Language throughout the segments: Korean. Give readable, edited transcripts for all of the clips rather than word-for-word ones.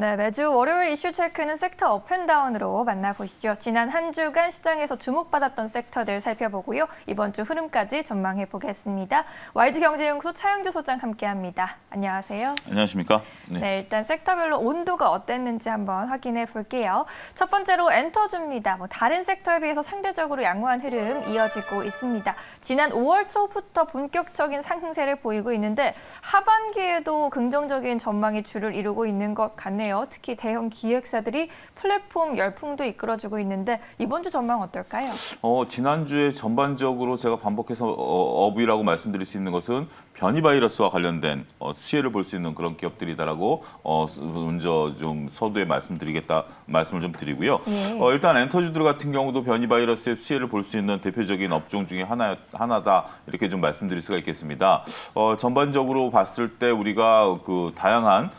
네, 매주 월요일 이슈 체크는 섹터 업앤다운으로 만나보시죠. 지난 한 주간 시장에서 주목받았던 섹터들 살펴보고요. 이번 주 흐름까지 전망해 보겠습니다. YG경제연구소 차영주 소장 함께합니다. 안녕하세요. 안녕하십니까? 네, 일단 섹터별로 온도가 어땠는지 한번 확인해 볼게요. 첫 번째로 엔터주입니다. 다른 섹터에 비해서 상대적으로 양호한 흐름 이어지고 있습니다. 지난 5월 초부터 본격적인 상승세를 보이고 있는데 하반기에도 긍정적인 전망이 주를 이루고 있는 것 같네요. 특히 대형 기획사들이 플랫폼 열풍도 이끌어주고 있는데 이번 주 전망 어떨까요? 지난주에 전반적으로 제가 반복해서 업이라고 말씀드릴 수 있는 것은 변이 바이러스와 관련된 수혜를 볼 수 있는 그런 기업들이다라고 먼저 좀 서두에 말씀을 좀 드리고요. 일단 엔터주들 같은 경우도 변이 바이러스의 수혜를 볼 수 있는 대표적인 업종 중에 하나다 이렇게 좀 말씀드릴 수가 있겠습니다. 전반적으로 봤을 때 우리가 그 다양한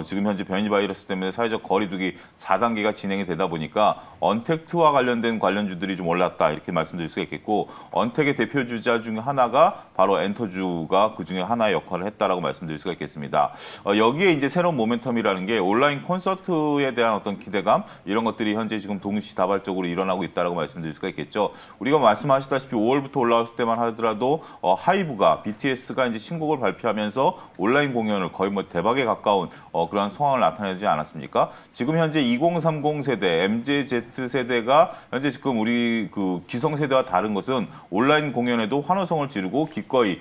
지금 현재 변이 바이러스 때문에 사회적 거리두기 4단계가 진행이 되다 보니까 언택트와 관련된 관련주들이 좀 올랐다 이렇게 말씀드릴 수가 있겠고 언택의 대표 주자 중 하나가 바로 엔터주가 그 중에 하나의 역할을 했다라고 말씀드릴 수가 있겠습니다. 여기에 이제 새로운 모멘텀이라는 게 온라인 콘서트에 대한 어떤 기대감 이런 것들이 현재 지금 동시다발적으로 일어나고 있다라고 말씀드릴 수가 있겠죠. 우리가 말씀하시다시피 5월부터 올라왔을 때만 하더라도 하이브가 BTS가 이제 신곡을 발표하면서 온라인 공연을 거의 뭐 대박에 가까운 그러한 상황을 나타내지 않았습니까? 지금 현재 2030 세대, MZ 세대가 현재 지금 우리 그 기성 세대와 다른 것은 온라인 공연에도 환호성을 지르고 기꺼이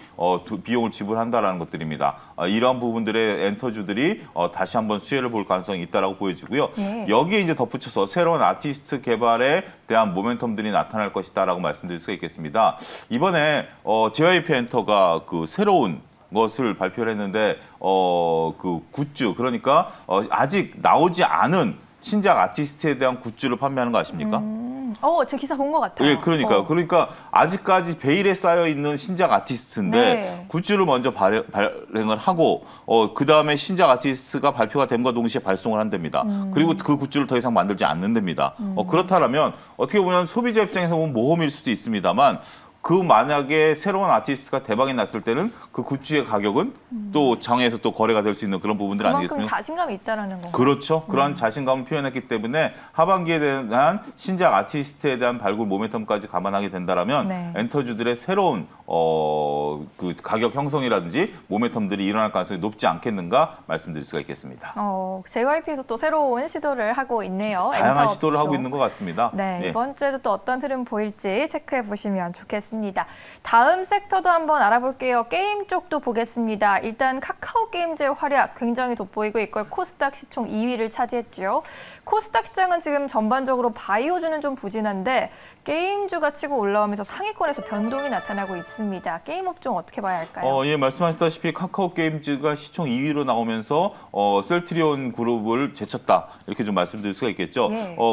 비용을 지불한다라는 것들입니다. 이러한 부분들의 엔터주들이 다시 한번 수혜를 볼 가능성이 있다라고 보여지고요. 여기에 이제 덧붙여서 새로운 아티스트 개발에 대한 모멘텀들이 나타날 것이다라고 말씀드릴 수가 있겠습니다. 이번에 JYP 엔터가 그 새로운 것을 발표를 했는데 그 굿즈 그러니까 아직 나오지 않은 신작 아티스트에 대한 굿즈를 판매하는 거 아십니까? 제 기사 본 것 같아요. 예, 그러니까요. 그러니까 아직까지 베일에 쌓여 있는 신작 아티스트인데 굿즈를 먼저 발행을 하고 그 다음에 신작 아티스트가 발표가 됨과 동시에 발송을 한답니다. 그리고 그 굿즈를 더 이상 만들지 않는답니다. 그렇다면 어떻게 보면 소비자 입장에서 보면 모험일 수도 있습니다만. 그 만약에 새로운 아티스트가 대박이 났을 때는 그 굿즈의 가격은 또 장에서 또 거래가 될 수 있는 그런 부분들 아니겠습니까? 그만큼 자신감이 있다라는 건가요? 그렇죠. 그런 자신감을 표현했기 때문에 하반기에 대한 신작 아티스트에 대한 발굴 모멘텀까지 감안하게 된다라면 엔터주들의 새로운 그 가격 형성이라든지 모멘텀들이 일어날 가능성이 높지 않겠는가 말씀드릴 수가 있겠습니다. JYP에서 또 새로운 시도를 하고 있네요. 다양한 시도를 하고 있는 것 같습니다. 네, 이번 주에도 또 어떤 흐름 보일지 체크해 보시면 좋겠습니다. 다음 섹터도 한번 알아볼게요. 게임 쪽도 보겠습니다. 일단 카카오 게임즈의 활약 굉장히 돋보이고 있고요. 코스닥 시총 2위를 차지했죠. 코스닥 시장은 지금 전반적으로 바이오주는 좀 부진한데 게임주가 치고 올라오면서 상위권에서 변동이 나타나고 있습니다. 게임 업종 어떻게 봐야 할까요? 예, 말씀하셨다시피 카카오 게임즈가 시총 2위로 나오면서 셀트리온 그룹을 제쳤다 이렇게 좀 말씀드릴 수가 있겠죠.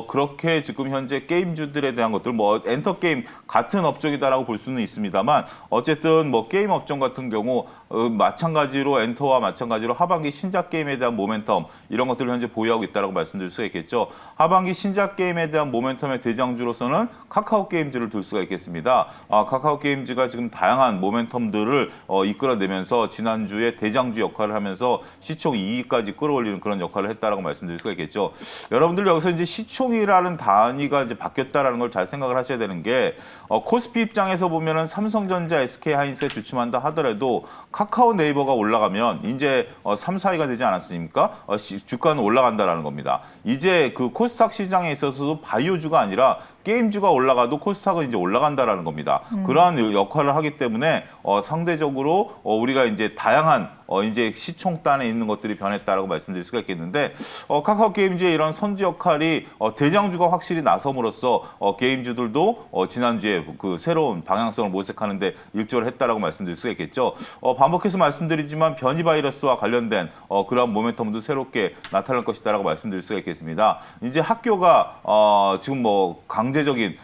그렇게 지금 현재 게임주들에 대한 것들 뭐 엔터 게임 같은 업종이다라고 볼 수는 있습니다만 어쨌든 뭐 게임 업종 같은 경우 마찬가지로 엔터와 마찬가지로 하반기 신작 게임에 대한 모멘텀 이런 것들을 현재 보유하고 있다라고 말씀드릴 수가 있겠죠. 하반기 신작 게임에 대한 모멘텀의 대장주로서는 카카오 게임즈를 둘 수가 있겠습니다. 카카오 게임즈가 지금 다양한 모멘텀들을 이끌어내면서 지난주에 대장주 역할을 하면서 시총 2위까지 끌어올리는 그런 역할을 했다라고 말씀드릴 수가 있겠죠. 여러분들 여기서 이제 시총이라는 단위가 이제 바뀌었다라는 걸 잘 생각을 하셔야 되는 게 코스피 입장에서 보면은 삼성전자, SK하이닉스에 주춤한다 하더라도 카카오 네이버가 올라가면 이제 3, 4위가 되지 않았습니까? 주가는 올라간다라는 겁니다. 이제 그 코스닥 시장에 있어서도 바이오주가 아니라 게임주가 올라가도 코스닥은 이제 올라간다라는 겁니다. 그러한 역할을 하기 때문에 상대적으로 우리가 이제 다양한 이제 시총단에 있는 것들이 변했다라고 말씀드릴 수가 있겠는데 카카오 게임즈의 이런 선두 역할이 대장주가 확실히 나섬으로써 게임주들도 지난주에 그 새로운 방향성을 모색하는데 일조를 했다라고 말씀드릴 수가 있겠죠. 반복해서 말씀드리지만 변이 바이러스와 관련된 그러한 모멘텀도 새롭게 나타날 것이다라고 말씀드릴 수가 있겠습니다. 이제 학교가 지금 뭐 강제적인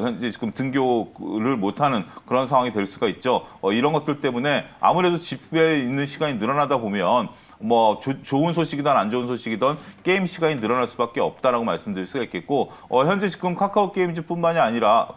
현재 지금 등교를 못하는 그런 상황이 될 수가 있죠. 이런 것들 때문에 아무래도 집에 있는 시간이 늘어나다 보면 뭐 좋은 소식이든 안 좋은 소식이든 게임 시간이 늘어날 수밖에 없다라고 말씀드릴 수가 있겠고 현재 지금 카카오 게임즈뿐만이 아니라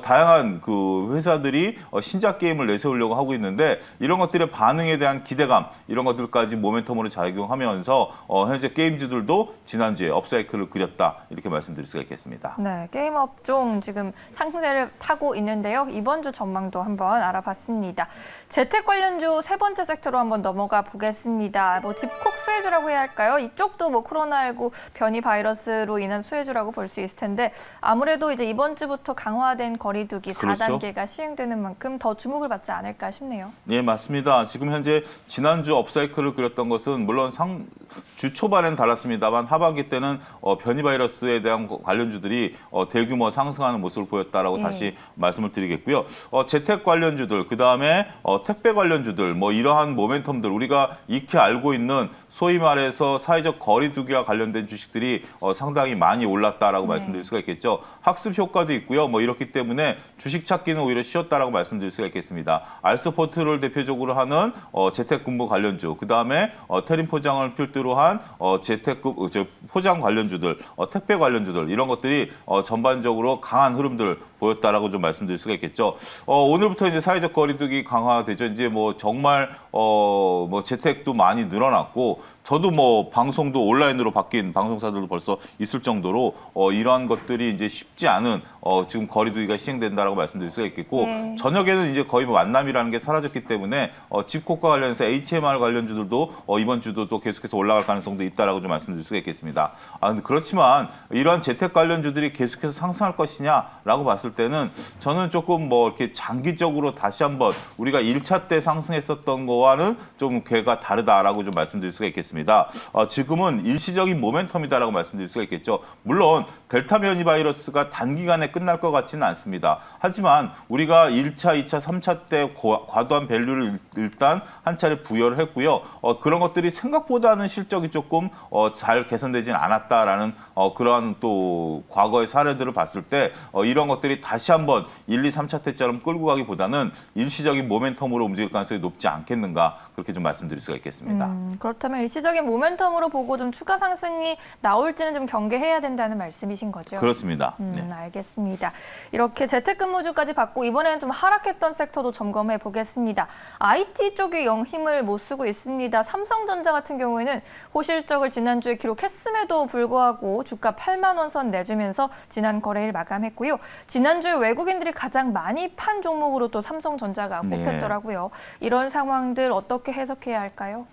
다양한 그 회사들이 신작 게임을 내세우려고 하고 있는데 이런 것들의 반응에 대한 기대감 이런 것들까지 모멘텀으로 작용하면서 현재 게임즈들도 지난주에 업사이클을 그렸다 이렇게 말씀드릴 수가 있겠습니다. 네, 게임 업종 지금 상승세를 타고 있는데요. 이번 주 전망도 한번 알아봤습니다. 재택 관련주 세 번째 섹터로 한번 넘어가 보겠습니다. 뭐 집콕 수혜주라고 해야 할까요? 이쪽도 뭐 코로나19 변이 바이러스로 인한 수혜주라고 볼 수 있을 텐데 아무래도 이제 이번 주부터 강화된 거리두기 그렇죠. 4단계가 시행되는 만큼 더 주목을 받지 않을까 싶네요. 네, 맞습니다. 지금 현재 지난주 업사이클을 그렸던 것은 물론 주 초반엔 달랐습니다만 하반기 때는 변이 바이러스에 대한 관련주들이 대규모 상승하는 모습을 보였다라고 예. 다시 말씀을 드리겠고요. 재택 관련주들, 그다음에 택배 관련주들, 뭐 이러한 모멘텀들 우리가 익히 알고 있는 소위 말해서 사회적 거리두기와 관련된 주식들이 상당히 많이 올랐다라고 말씀드릴 수가 있겠죠. 학습 효과도 있고요. 뭐 이렇기 때문에 주식 찾기는 오히려 쉬웠다라고 말씀드릴 수가 있겠습니다. 알스포트를 대표적으로 하는 재택근무 관련주, 그다음에 테린 포장을 필두로 한 포장 관련주들, 택배 관련주들 이런 것들이 전반적으로 강한 흐름들을 보였다라고 좀 말씀드릴 수가 있겠죠. 오늘부터 이제 사회적 거리두기 강화되죠. 이제 뭐 정말 뭐 재택도 많이 늘어났고 저도 뭐 방송도 온라인으로 바뀐 방송사들도 벌써 있을 정도로 이러한 것들이 이제 쉽지 않은 지금 거리두기가 시행된다라고 말씀드릴 수가 있겠고 저녁에는 이제 거의 뭐 만남이라는 게 사라졌기 때문에 집콕과 관련해서 HMR 관련주들도 이번 주도 또 계속해서 올라갈 가능성도 있다라고 좀 말씀드릴 수가 있겠습니다. 근데 그렇지만 이러한 재택 관련주들이 계속해서 상승할 것이냐라고 봤을 때는 저는 조금 뭐 이렇게 장기적으로 다시 한번 우리가 1차 때 상승했었던 거와는 좀 궤가 다르다라고 좀 말씀드릴 수가 있겠습니다. 지금은 일시적인 모멘텀이다라고 말씀드릴 수가 있겠죠. 물론 델타 변이 바이러스가 단기간에 끝날 것 같지는 않습니다. 하지만 우리가 1차, 2차, 3차 때 과도한 밸류를 일단 한 차례 부여를 했고요. 그런 것들이 생각보다는 실적이 조금 잘 개선되진 않았다라는 그러한 또 과거의 사례들을 봤을 때 이런 것들이 다시 한번 1, 2, 3차 때처럼 끌고 가기보다는 일시적인 모멘텀으로 움직일 가능성이 높지 않겠는가 그렇게 좀 말씀드릴 수가 있겠습니다. 그렇다면 일시적인 모멘텀으로 보고 좀 추가 상승이 나올지는 좀 경계해야 된다는 말씀이신 거죠? 그렇습니다. 네. 알겠습니다. 이렇게 재택근무주까지 받고 이번에는 좀 하락했던 섹터도 점검해 보겠습니다. IT 쪽이 영 힘을 못 쓰고 있습니다. 삼성전자 같은 경우에는 호실적을 지난주에 기록했음에도 불구하고 주가 8만 원 선 내주면서 지난 거래일 마감했고요. 지난주에 외국인들이 가장 많이 판 종목으로 또 삼성전자가 꼽혔더라고요. 이런 상황들 어떻게 해석해야 할까요?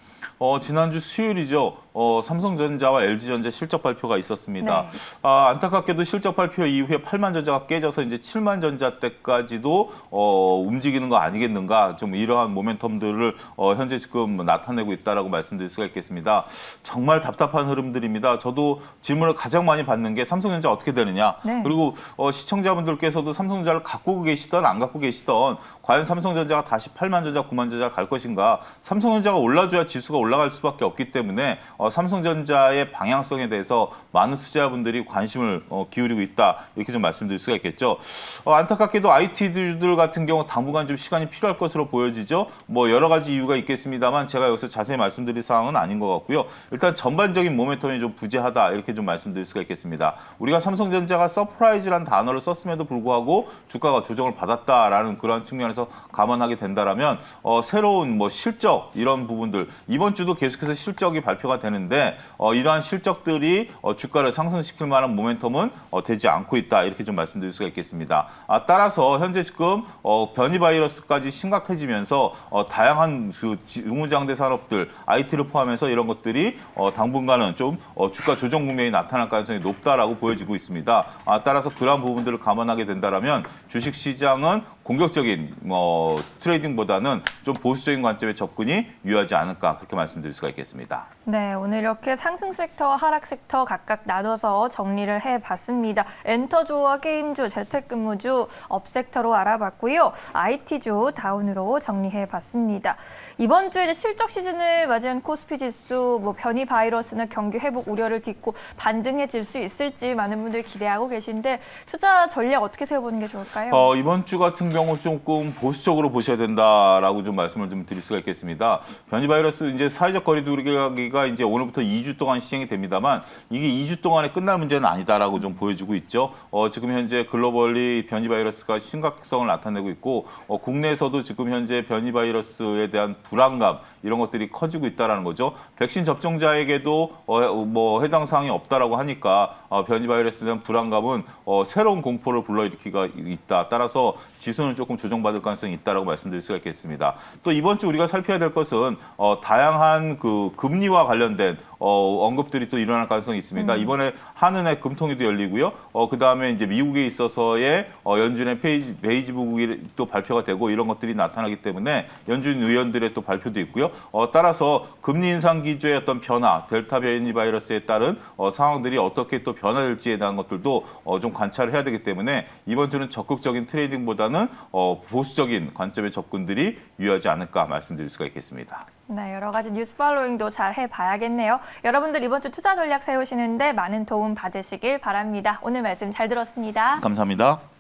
지난주 수요일이죠. 삼성전자와 LG전자 실적 발표가 있었습니다. 네. 안타깝게도 실적 발표 이후에 8만 전자가 깨져서 이제 7만 전자 때까지도 움직이는 거 아니겠는가? 좀 이러한 모멘텀들을 현재 지금 나타내고 있다라고 말씀드릴 수가 있겠습니다. 정말 답답한 흐름들입니다. 저도 질문을 가장 많이 받는 게 삼성전자 어떻게 되느냐? 네. 그리고 시청자분들께서도 삼성전자를 갖고 계시던 안 갖고 계시던 과연 삼성전자가 다시 8만 전자, 9만 전자 갈 것인가? 삼성전자가 올라줘야 지수가 올라갈 수밖에 없기 때문에 삼성전자의 방향성에 대해서 많은 투자자분들이 관심을 기울이고 있다 이렇게 좀 말씀드릴 수가 있겠죠. 안타깝게도 IT주들 같은 경우 당분간 좀 시간이 필요할 것으로 보여지죠. 뭐 여러 가지 이유가 있겠습니다만 제가 여기서 자세히 말씀드릴 사항은 아닌 것 같고요. 일단 전반적인 모멘텀이 좀 부재하다 이렇게 좀 말씀드릴 수가 있겠습니다. 우리가 삼성전자가 서프라이즈란 단어를 썼음에도 불구하고 주가가 조정을 받았다라는 그런 측면에서 감안하게 된다라면 새로운 뭐 실적 이런 부분들 이번 주도 계속해서 실적이 발표가 되는데 이러한 실적들이 주가를 상승시킬 만한 모멘텀은 되지 않고 있다 이렇게 좀 말씀드릴 수가 있겠습니다. 따라서 현재 지금 변이 바이러스까지 심각해지면서 다양한 그 유무장대 산업들 IT를 포함해서 이런 것들이 당분간은 좀 주가 조정 국면이 나타날 가능성이 높다라고 보여지고 있습니다. 따라서 그러한 부분들을 감안하게 된다라면 주식 시장은 공격적인 트레이딩보다는 좀 보수적인 관점의 접근이 유효하지 않을까 그렇게 말씀드릴 수가 있겠습니다. 네, 오늘 이렇게 상승 섹터, 하락 섹터 각각 나눠서 정리를 해봤습니다. 엔터주와 게임주, 재택근무주, 업섹터로 알아봤고요. IT주 다운으로 정리해봤습니다. 이번 주에 이제 실적 시즌을 맞이한 코스피 지수, 뭐 변이 바이러스나 경기 회복 우려를 딛고 반등해질 수 있을지 많은 분들이 기대하고 계신데 투자 전략 어떻게 세워보는 게 좋을까요? 이번 주 같은 경우 조금 보수적으로 보셔야 된다라고 좀 말씀을 좀 드릴 수가 있겠습니다. 변이 바이러스 이제 사회적 거리두기가 이제 오늘부터 2주 동안 시행이 됩니다만 이게 2주 동안에 끝날 문제는 아니다라고 좀 보여지고 있죠. 지금 현재 글로벌리 변이 바이러스가 심각성을 나타내고 있고 국내에서도 지금 현재 변이 바이러스에 대한 불안감 이런 것들이 커지고 있다라는 거죠. 백신 접종자에게도 뭐 해당 사항이 없다라고 하니까 변이 바이러스에 대한 불안감은 새로운 공포를 불러일으키가 있다. 따라서 지수는 조금 조정받을 가능성이 있다라고 말씀드릴 수가 있겠습니다. 또 이번 주 우리가 살펴야 될 것은 다양한 그 금리와 관련된 언급들이 또 일어날 가능성이 있습니다. 이번에 한은의 금통위도 열리고요. 그다음에 이제 미국에 있어서의 연준의 베이지북이 또 발표가 되고 이런 것들이 나타나기 때문에 연준 의원들의 또 발표도 있고요. 따라서 금리 인상 기조의 어떤 변화, 델타 변이 바이러스에 따른 상황들이 어떻게 또 변화될지에 대한 것들도 좀 관찰을 해야 되기 때문에 이번 주는 적극적인 트레이딩보다는 보수적인 관점의 접근들이 유효하지 않을까 말씀드릴 수가 있겠습니다. 네, 여러 가지 뉴스 팔로잉도 잘 해봐야겠네요. 여러분들 이번 주 투자 전략 세우시는데 많은 도움 받으시길 바랍니다. 오늘 말씀 잘 들었습니다. 감사합니다.